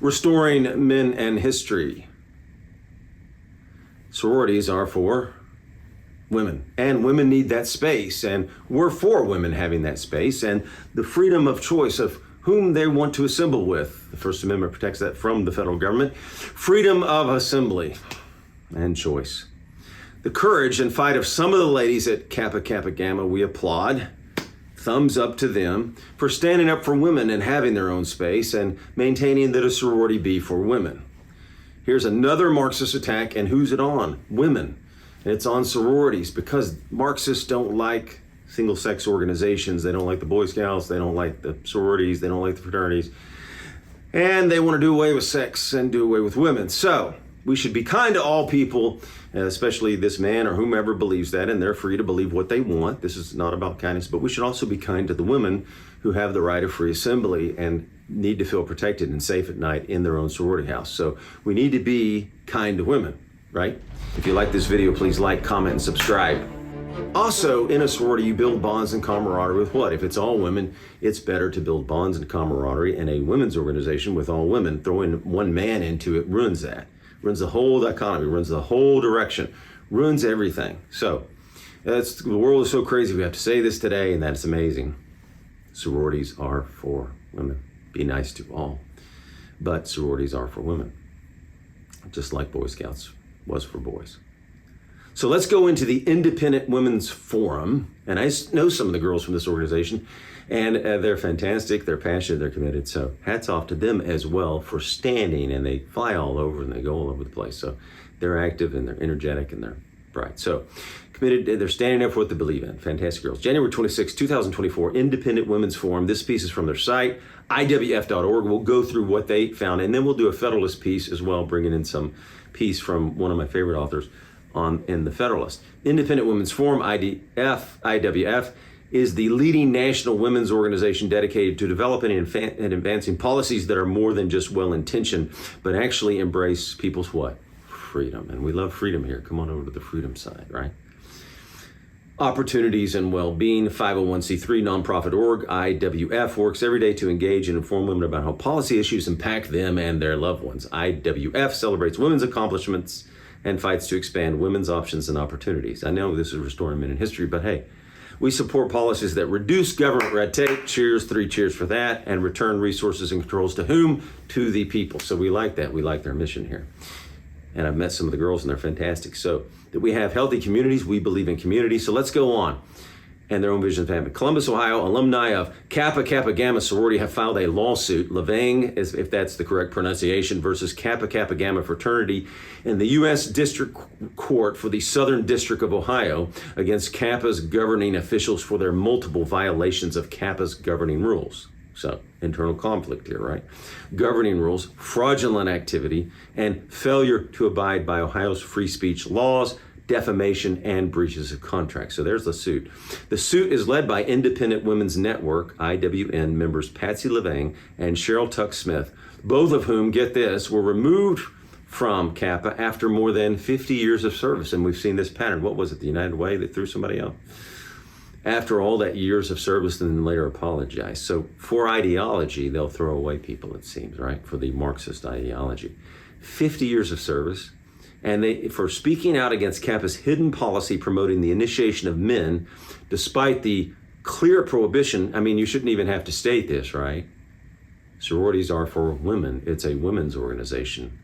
Restoring men and history. Sororities are for women, and women need that space, and we're for women having that space and the freedom of choice of whom they want to assemble with. The First Amendment protects that from the federal government. Freedom of assembly and choice. The courage and fight of some of the ladies at Kappa Kappa Gamma, we applaud. Thumbs up to them for standing up for women and having their own space and maintaining that a sorority be for women. Here's another Marxist attack, and who's it on? Women. And it's on sororities, because Marxists don't like single-sex organizations. They don't like the Boy Scouts. They don't like the sororities. They don't like the fraternities. And they want to do away with sex and do away with women. So we should be kind to all people, especially this man or whomever believes that, and they're free to believe what they want. This is not about kindness, but we should also be kind to the women who have the right of free assembly and need to feel protected and safe at night in their own sorority house. So we need to be kind to women, right? If you like this video, please like, comment, and subscribe. Also, in a sorority, you build bonds and camaraderie with what? If it's all women, it's better to build bonds and camaraderie in a women's organization with all women. Throwing one man into it ruins that. Ruins the whole economy, ruins the whole direction, ruins everything. So, the world is so crazy, we have to say this today, and that's amazing. Sororities are for women. Be nice to all, but sororities are for women, just like Boy Scouts was for boys. So let's go into the Independent Women's Forum, and I know some of the girls from this organization, and they're fantastic, they're passionate, they're committed, so hats off to them as well for standing, and they fly all over and they go all over the place. So they're active and they're energetic and they're bright. So committed, they're standing up for what they believe in. Fantastic girls. January 26, 2024, Independent Women's Forum. This piece is from their site, iwf.org. We'll go through what they found, and then we'll do a Federalist piece as well, bringing in some piece from one of my favorite authors in the Federalist. Independent Women's Forum, IWF, is the leading national women's organization dedicated to developing and advancing policies that are more than just well-intentioned, but actually embrace people's what? Freedom. And we love freedom here. Come on over to the freedom side, right? Opportunities and Well-Being, 501c3 nonprofit org, IWF, works every day to engage and inform women about how policy issues impact them and their loved ones. IWF celebrates women's accomplishments and fights to expand women's options and opportunities. I know this is restoring men in history, but hey, we support policies that reduce government red tape, cheers, 3 cheers for that, and return resources and controls to whom? To the people. So we like that. We like their mission here. And I've met some of the girls, and they're fantastic. So that we have healthy communities, we believe in community. So let's go on. And their own vision of family. Columbus, Ohio, alumni of Kappa Kappa Gamma sorority have filed a lawsuit, Levang, if that's the correct pronunciation, versus Kappa Kappa Gamma fraternity in the U.S. District Court for the Southern District of Ohio against Kappa's governing officials for their multiple violations of Kappa's governing rules. So, internal conflict here, right? Governing rules, fraudulent activity, and failure to abide by Ohio's free speech laws, defamation, and breaches of contract. So there's the suit. The suit is led by Independent Women's Network, IWN, members Patsy Levang and Cheryl Tuck Smith, both of whom, get this, were removed from Kappa after more than 50 years of service. And we've seen this pattern. What was it, the United Way that threw somebody out? After all that years of service and then later apologized. So for ideology, they'll throw away people, it seems, right? For the Marxist ideology. 50 years of service. And they, for speaking out against Kappa's hidden policy promoting the initiation of men, despite the clear prohibition. I mean, you shouldn't even have to state this, right? Sororities are for women. It's a women's organization.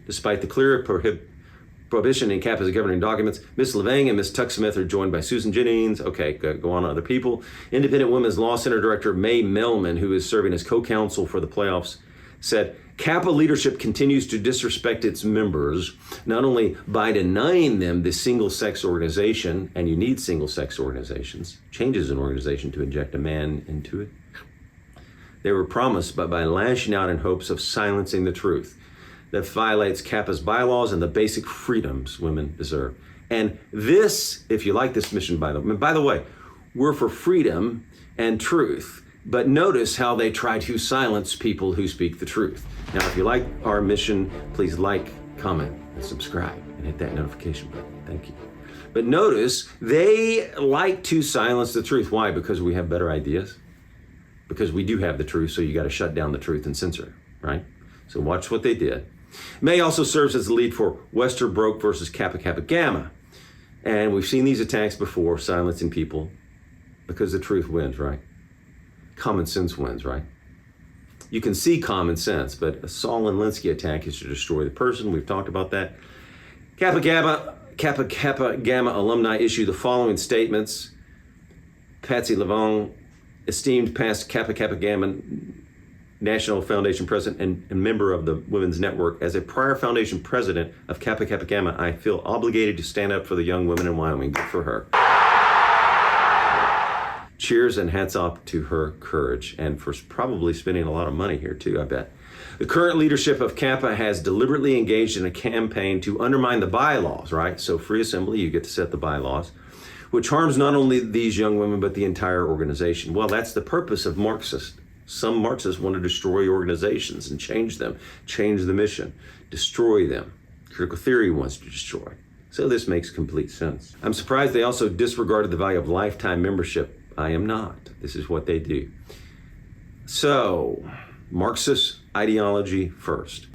Despite the clear prohibition in Kappa's governing documents, Ms. Levang and Ms. Tuck Smith are joined by Susan Jennings. Okay, go on to other people. Independent Women's Law Center Director Mae Melman, who is serving as co-counsel for the playoffs, said, Kappa leadership continues to disrespect its members, not only by denying them the single-sex organization, and you need single-sex organizations, changes an organization to inject a man into it. They were promised, but by lashing out in hopes of silencing the truth that violates Kappa's bylaws and the basic freedoms women deserve. And this, if you like this mission, by the way, we're for freedom and truth. But notice how they try to silence people who speak the truth. Now, if you like our mission, please like, comment, and subscribe, and hit that notification button. Thank you. But notice they like to silence the truth. Why? Because we have better ideas? Because we do have the truth, so you got to shut down the truth and censor it, right? So watch what they did. May also serves as the lead for Westerbrook versus Kappa Kappa Gamma. And we've seen these attacks before, silencing people, because the truth wins, right? Common sense wins, right? You can see common sense, but a Saul and Linsky attack is to destroy the person. We've talked about that. Kappa Kappa Gamma alumni issue the following statements. Patsy Levong, esteemed past Kappa Kappa Gamma National Foundation president and member of the Women's Network. As a prior foundation president of Kappa Kappa Gamma, I feel obligated to stand up for the young women in Wyoming. Good for her. Cheers and hats off to her courage, and for probably spending a lot of money here too, I bet. The current leadership of Kappa has deliberately engaged in a campaign to undermine the bylaws, right? So free assembly, you get to set the bylaws, which harms not only these young women, but the entire organization. Well, that's the purpose of Marxists. Some Marxists want to destroy organizations and change them, change the mission, destroy them. Critical theory wants to destroy. So this makes complete sense. I'm surprised they also disregarded the value of lifetime membership. I am not. This is what they do. So, Marxist ideology first.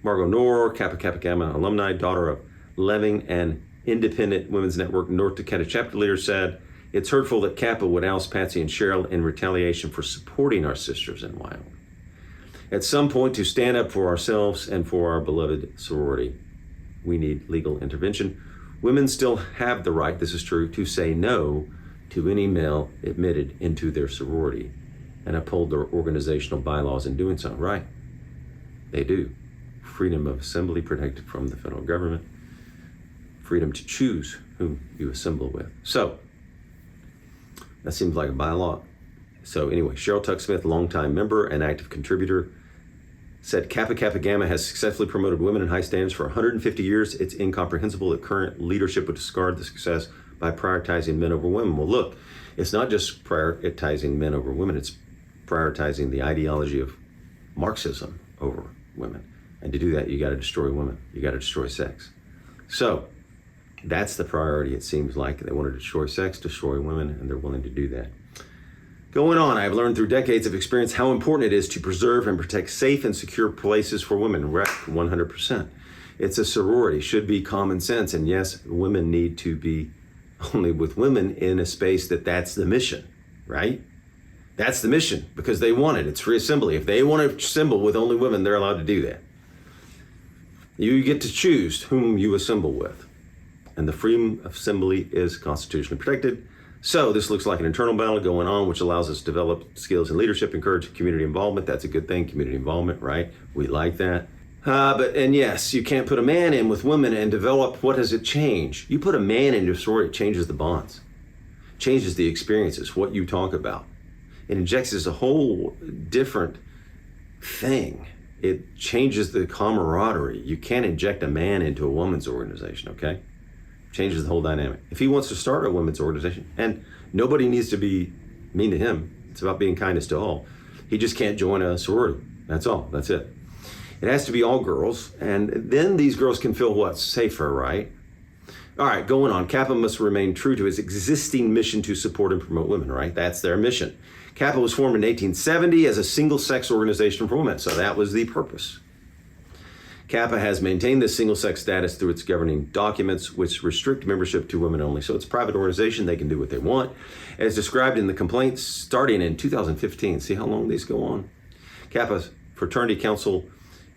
Margot Knorr, Kappa Kappa Gamma alumni, daughter of Leving and Independent Women's Network North Dakota chapter leader, said, "It's hurtful that Kappa would oust Patsy and Cheryl in retaliation for supporting our sisters in Wyoming. At some point, to stand up for ourselves and for our beloved sorority, we need legal intervention. Women still have the right, this is true, to say no to any male admitted into their sorority and uphold their organizational bylaws in doing so." Right. They do. Freedom of assembly protected from the federal government. Freedom to choose whom you assemble with. So, that seems like a bylaw. So anyway, Cheryl Tuck Smith, longtime member and active contributor, said Kappa Kappa Gamma has successfully promoted women in high standards for 150 years. It's incomprehensible that current leadership would discard the success by prioritizing men over women. Well, look, it's not just prioritizing men over women, it's prioritizing the ideology of Marxism over women. And to do that, you got to destroy women. You got to destroy sex. So that's the priority, it seems like. They want to destroy sex, destroy women, and they're willing to do that. Going on, I've learned through decades of experience how important it is to preserve and protect safe and secure places for women. 100%. It's a sorority, should be common sense. And yes, women need to be only with women in a space that's the mission, right? That's the mission because they want it. It's free assembly. If they want to assemble with only women, they're allowed to do that. You get to choose whom you assemble with. And the freedom of assembly is constitutionally protected. So this looks like an internal battle going on, which allows us to develop skills in leadership, encourage community involvement. That's a good thing, community involvement, right? We like that. And yes, you can't put a man in with women and develop, what does it change? You put a man into a sorority, it changes the bonds, changes the experiences, what you talk about. It injects this a whole different thing. It changes the camaraderie. You can't inject a man into a woman's organization, okay? Changes the whole dynamic. If he wants to start a women's organization, and nobody needs to be mean to him, it's about being kindness to all. He just can't join a sorority. That's all, that's it. It has to be all girls, and then these girls can feel what? Safer, right? All right, going on. Kappa must remain true to its existing mission to support and promote women, right? That's their mission. Kappa was formed in 1870 as a single-sex organization for women, so that was the purpose. Kappa has maintained this single-sex status through its governing documents, which restrict membership to women only. So it's a private organization. They can do what they want. As described in the complaints starting in 2015. See how long these go on? Kappa's Fraternity Council,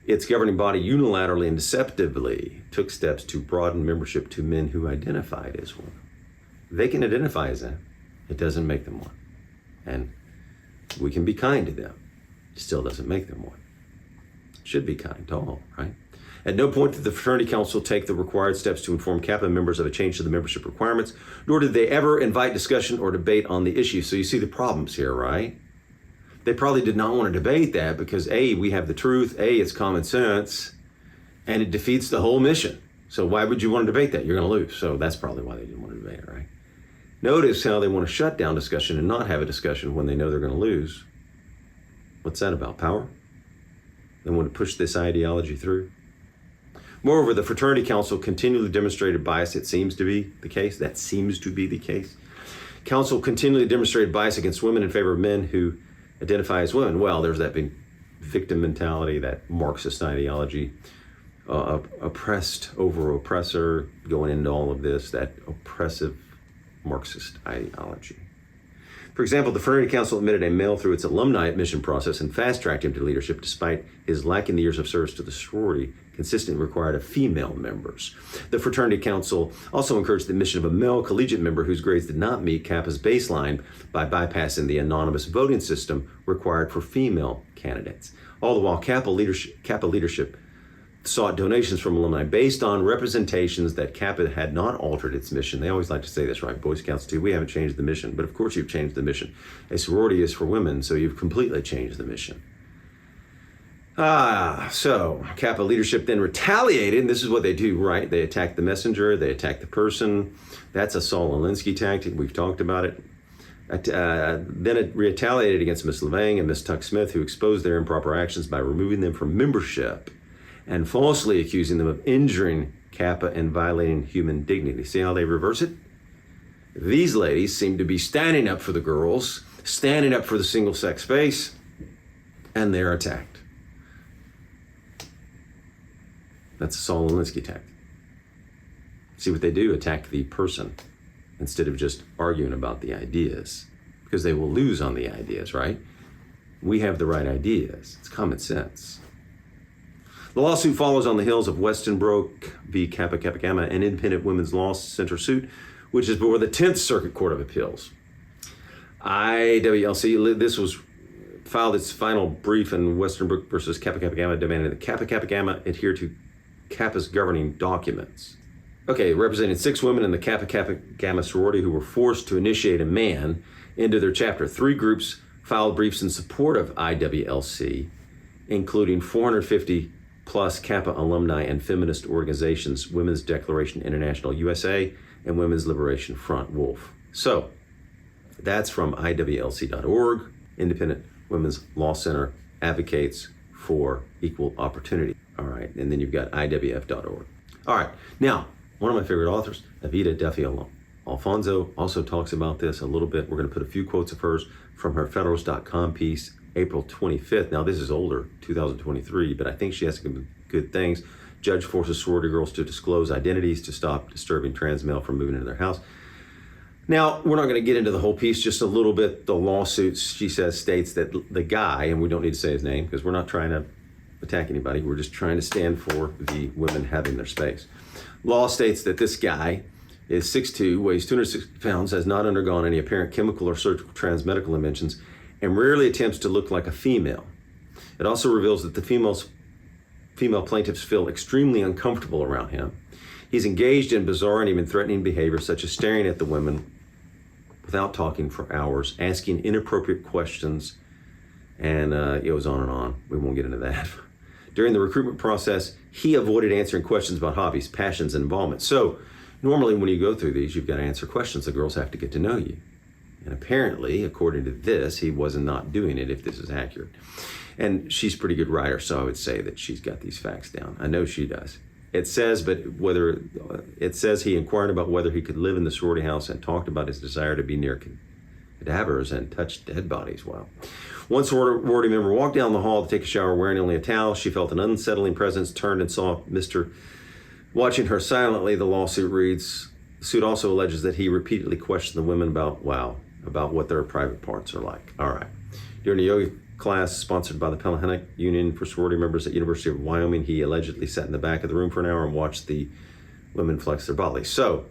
its governing body, unilaterally and deceptively took steps to broaden membership to men who identified as women. They can identify as that. It doesn't make them one. And we can be kind to them. It still doesn't make them one. Should be kind to all, right? At no point did the Fraternity Council take the required steps to inform Kappa members of a change to the membership requirements, nor did they ever invite discussion or debate on the issue. So you see the problems here, right? They probably did not want to debate that because A, we have the truth, A, it's common sense, and it defeats the whole mission. So why would you want to debate that? You're going to lose. So that's probably why they didn't want to debate it, right? Notice how they want to shut down discussion and not have a discussion when they know they're going to lose. What's that about? Power? They want to push this ideology through. Moreover, the Fraternity Council continually demonstrated bias. It seems to be the case. That seems to be the case. Council continually demonstrated bias against women in favor of men who identify as women. Well, there's that been victim mentality, that Marxist ideology, oppressed over oppressor, going into all of this, that oppressive Marxist ideology. For example, the fraternity council admitted a male through its alumni admission process and fast-tracked him to leadership despite his lacking the years of service to the sorority consistently required of female members. The fraternity council also encouraged the admission of a male collegiate member whose grades did not meet Kappa's baseline by bypassing the anonymous voting system required for female candidates. All the while, Kappa leadership sought donations from alumni based on representations that Kappa had not altered its mission. They always like to say this, right? Boy Scouts too, we haven't changed the mission. But of course you've changed the mission. A sorority is for women, so you've completely changed the mission. So Kappa leadership then retaliated, and this is what they do, right? They attack the messenger, they attack the person. That's a Saul Alinsky tactic. We've talked about it. Then it retaliated against Miss Levang and Miss Tuck Smith, who exposed their improper actions by removing them from membership and falsely accusing them of injuring Kappa and violating human dignity. See how they reverse it? These ladies seem to be standing up for the girls, standing up for the single-sex space, and they're attacked. That's a Saul Alinsky tactic. See what they do? Attack the person instead of just arguing about the ideas, because they will lose on the ideas, right? We have the right ideas. It's common sense. The lawsuit follows on the heels of Westenbroek v. Kappa Kappa Gamma, an independent women's law center suit, which is before the 10th Circuit Court of Appeals. IWLC, this was filed its final brief in Westenbroek versus Kappa Kappa Gamma, demanding that Kappa Kappa Gamma adhere to Kappa's governing documents. Okay, representing 6 women in the Kappa Kappa Gamma sorority who were forced to initiate a man into their chapter. 3 groups filed briefs in support of IWLC, including 450 plus Kappa alumni and feminist organizations, Women's Declaration International USA and Women's Liberation Front, WOLF. So that's from IWLC.org, Independent Women's Law Center advocates for equal opportunity. All right, and then you've got IWF.org. All right, now, one of my favorite authors, Avita Duffy Alfonso, also talks about this a little bit. We're going to put a few quotes of hers from her Federalist.com piece, April 25th. Now, this is older, 2023, but I think she has some good things. Judge forces sorority girls to disclose identities to stop disturbing trans male from moving into their house. Now, we're not going to get into the whole piece, just a little bit. The lawsuit, she says, states that the guy, and we don't need to say his name because we're not trying to attack anybody. We're just trying to stand for the women having their space. Law states that this guy is 6'2", weighs 260 pounds, has not undergone any apparent chemical or surgical transmedical inventions, and rarely attempts to look like a female. It also reveals that the female plaintiffs feel extremely uncomfortable around him. He's engaged in bizarre and even threatening behavior, such as staring at the women without talking for hours, asking inappropriate questions, and it goes on and on. We won't get into that. During the recruitment process, he avoided answering questions about hobbies, passions, and involvement. So normally when you go through these, you've got to answer questions. The girls have to get to know you. And apparently, according to this, he was not doing it, if this is accurate. And she's a pretty good writer, so I would say that she's got these facts down. I know she does. It says he inquired about whether he could live in the sorority house and talked about his desire to be near cadavers and touch dead bodies. Wow. One sorority member walked down the hall to take a shower wearing only a towel. She felt an unsettling presence, turned and saw Mr. watching her silently. The lawsuit reads, the suit also alleges that he repeatedly questioned the women about what their private parts are like. All right. During a yoga class sponsored by the Pelahenic Union for Sorority Members at University of Wyoming, he allegedly sat in the back of the room for an hour and watched the women flex their bodies. So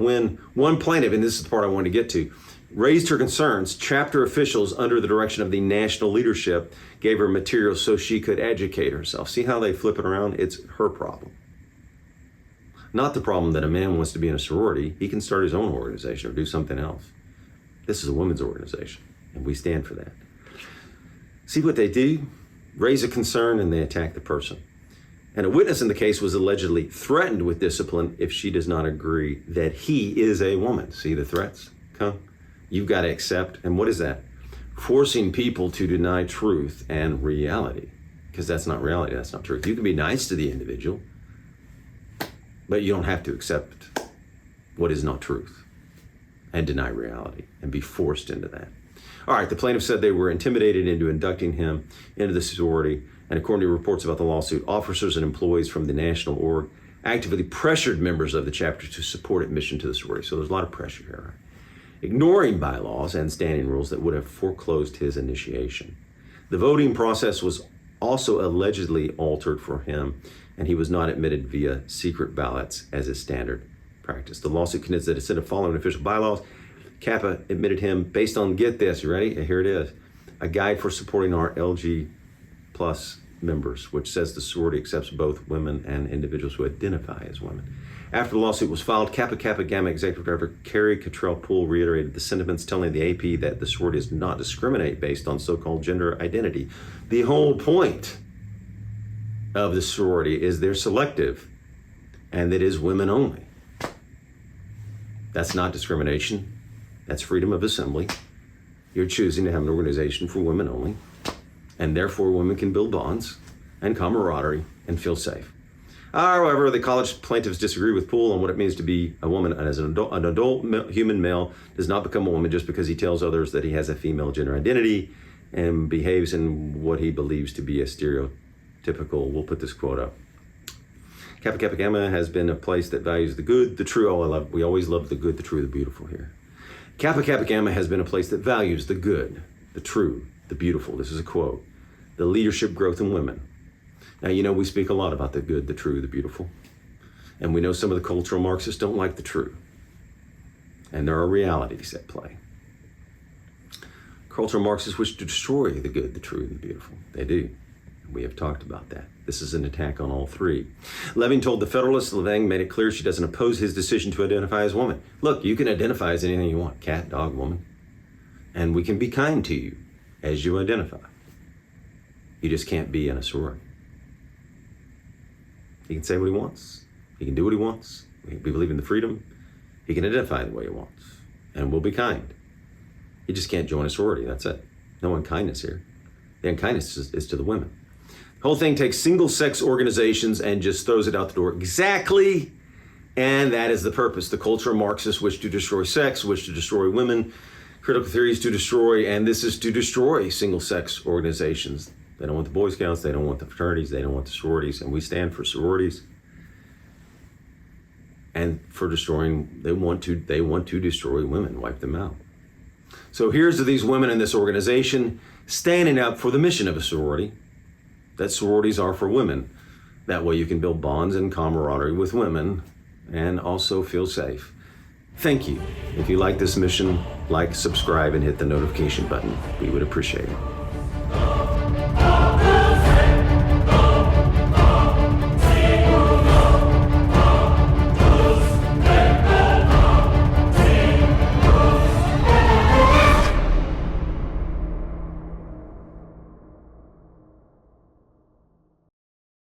when one plaintiff, and this is the part I wanted to get to, raised her concerns, chapter officials under the direction of the national leadership gave her material so she could educate herself. See how they flip it around? It's her problem. Not the problem that a man wants to be in a sorority. He can start his own organization or do something else. This is a women's organization, and we stand for that. See what they do? Raise a concern, and they attack the person. And a witness in the case was allegedly threatened with discipline if she does not agree that he is a woman. See the threats come? You've got to accept. And what is that? Forcing people to deny truth and reality. Because that's not reality, that's not truth. You can be nice to the individual, but you don't have to accept what is not truth and deny reality and be forced into that. All right, the plaintiff said they were intimidated into inducting him into the sorority, and according to reports about the lawsuit, officers and employees from the national org actively pressured members of the chapter to support admission to the sorority. So there's a lot of pressure here, right? Ignoring bylaws and standing rules that would have foreclosed his initiation. The voting process was also allegedly altered for him, and he was not admitted via secret ballots as is standard practice. The lawsuit contends that instead of following official bylaws, Kappa admitted him based on, get this, you ready? Here it is, a guide for supporting our LG plus members, which says the sorority accepts both women and individuals who identify as women. After the lawsuit was filed, Kappa Kappa Gamma executive director Carrie Cottrell-Poole reiterated the sentiments, telling the AP that the sorority does not discriminate based on so-called gender identity. The whole point of the sorority is they're selective, and it is women only. That's not discrimination. That's freedom of assembly. You're choosing to have an organization for women only, and therefore women can build bonds and camaraderie and feel safe. However, the college plaintiffs disagree with Poole on what it means to be a woman, and as an adult human male does not become a woman just because he tells others that he has a female gender identity and behaves in what he believes to be a stereotypical, we'll put this quote up. Kappa Kappa Gamma has been a place that values the good, the true. We always love the good, the true, the beautiful here. Kappa Kappa Gamma has been a place that values the good, the true, the beautiful. This is a quote. The leadership growth in women. Now, you know, we speak a lot about the good, the true, the beautiful. And we know some of the cultural Marxists don't like the true. And there are realities at play. Cultural Marxists wish to destroy the good, the true, and the beautiful. They do. We have talked about that. This is an attack on all three. Leving told the Federalist, Levang made it clear she doesn't oppose his decision to identify as woman. Look, you can identify as anything you want, cat, dog, woman. And we can be kind to you as you identify. You just can't be in a sorority. He can say what he wants. He can do what he wants. We believe in the freedom. He can identify the way he wants. And we'll be kind. He just can't join a sorority. That's it. No unkindness here. The unkindness is to the women. The whole thing takes single-sex organizations and just throws it out the door. Exactly. And that is the purpose. The cultural Marxists wish to destroy sex, wish to destroy women. Critical theory is to destroy, and this is to destroy single-sex organizations. They don't want the Boy Scouts, they don't want the fraternities, they don't want the sororities, and we stand for sororities. And for destroying, they want to destroy women, wipe them out. So here's to these women in this organization standing up for the mission of a sorority, that sororities are for women. That way you can build bonds and camaraderie with women and also feel safe. Thank you. If you like this mission, like, subscribe, and hit the notification button. We would appreciate it.